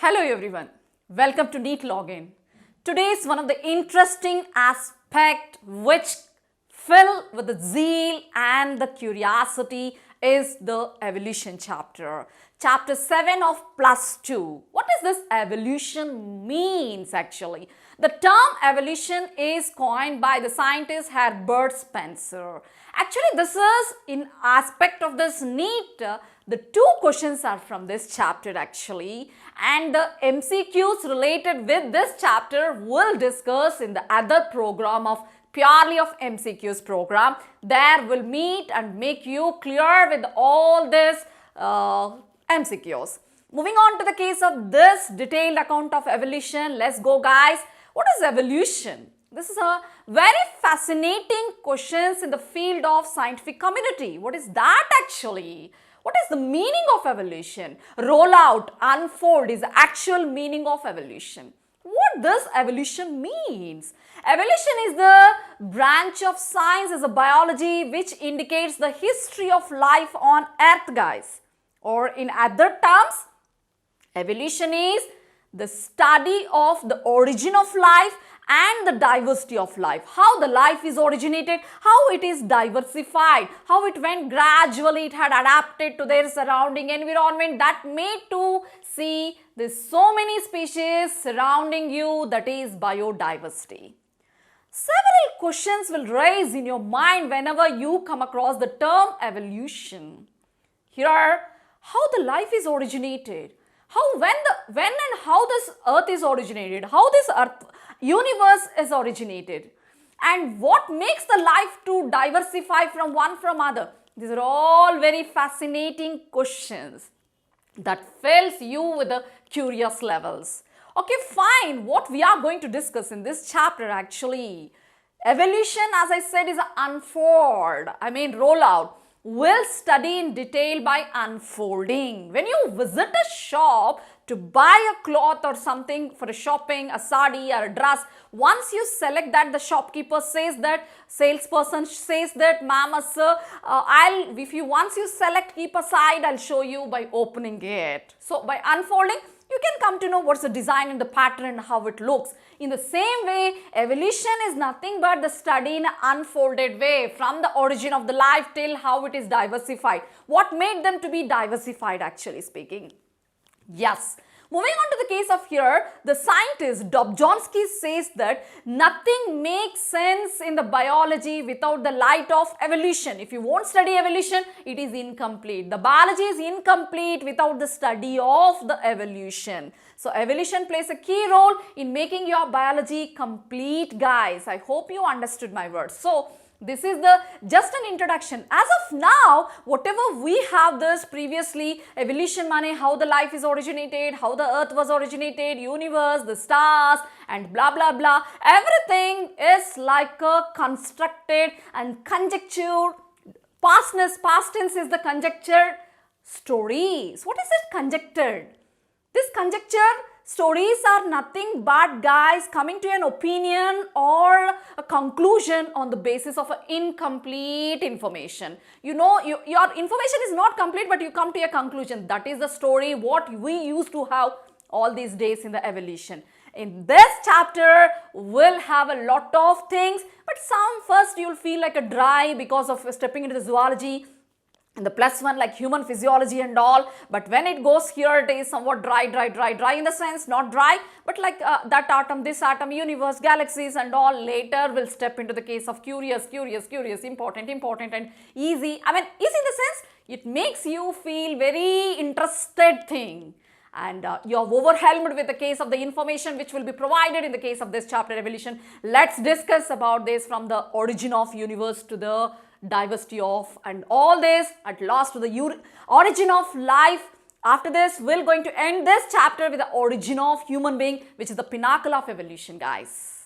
Hello everyone, welcome to NEET Login. Today is one of the interesting aspect which fill with the zeal and the curiosity is the evolution chapter. Chapter 7 of plus 2. What does this evolution means actually? The term evolution is coined by the scientist Herbert Spencer. Actually, this is in aspect of this NEET. The two questions are from this chapter actually, and the MCQs related with this chapter will discuss in the other program of purely of MCQs program. There will meet and make you clear with all this MCQs. Moving on to the case of this detailed account of evolution, let's go guys. What is evolution? This is a very fascinating questions in the field of scientific community. What is that actually? What is the meaning of evolution? Roll out, unfold is the actual meaning of evolution. What does evolution means? Evolution is the branch of science as a biology which indicates the history of life on earth guys. Or in other terms, evolution is the study of the origin of life and the diversity of life. How the life is originated, how it is diversified, how it went gradually, it had adapted to their surrounding environment that made to see there's so many species surrounding you, that is biodiversity. Several questions will rise in your mind whenever you come across the term evolution. Here, how the life is originated, how when and how this earth is originated, how this earth universe is originated, and what makes the life to diversify from one from other. These are all very fascinating questions that fills you with the curious levels. Okay, fine. What we are going to discuss in this chapter actually, evolution as I said is unfold, roll out. We'll study in detail by unfolding. When you visit a shop to buy a cloth or something for a shopping, a sari or a dress, once you select that, the shopkeeper says that, salesperson says that, ma'am, sir, once you select, keep aside, I'll show you by opening it. So by unfolding, you can come to know what's the design and the pattern and how it looks. In the same way, evolution is nothing but the study in an unfolded way from the origin of the life till how it is diversified. What made them to be diversified actually speaking? Yes. Moving on to the case of here, the scientist Dobzhansky says that nothing makes sense in the biology without the light of evolution. If you won't study evolution, it is incomplete. The biology is incomplete without the study of the evolution. So evolution plays a key role in making your biology complete, guys. I hope you understood my words. So this is just an introduction. As of now, whatever we have this previously, evolution money, how the life is originated, how the earth was originated, universe, the stars and blah blah blah, everything is like a constructed and conjecture. Past tense is the conjecture stories. What is it conjectured? This conjecture stories are nothing but guys coming to an opinion or a conclusion on the basis of incomplete information. You know, your information is not complete, but you come to a conclusion. That is the story what we used to have all these days in the evolution. In this chapter, we'll have a lot of things, but some first you'll feel like a dry because of stepping into the zoology. And the plus one like human physiology and all, but when it goes here it is somewhat dry in the sense, not dry, but like that atom, this atom, universe, galaxies and all. Later we'll step into the case of curious, important and easy. Easy in the sense it makes you feel very interested thing, and you're overwhelmed with the case of the information which will be provided in the case of this chapter evolution. Let's discuss about this from the origin of universe to the diversity of and all this at last to the origin of life. After this, we're going to end this chapter with the origin of human being, which is the pinnacle of evolution, guys.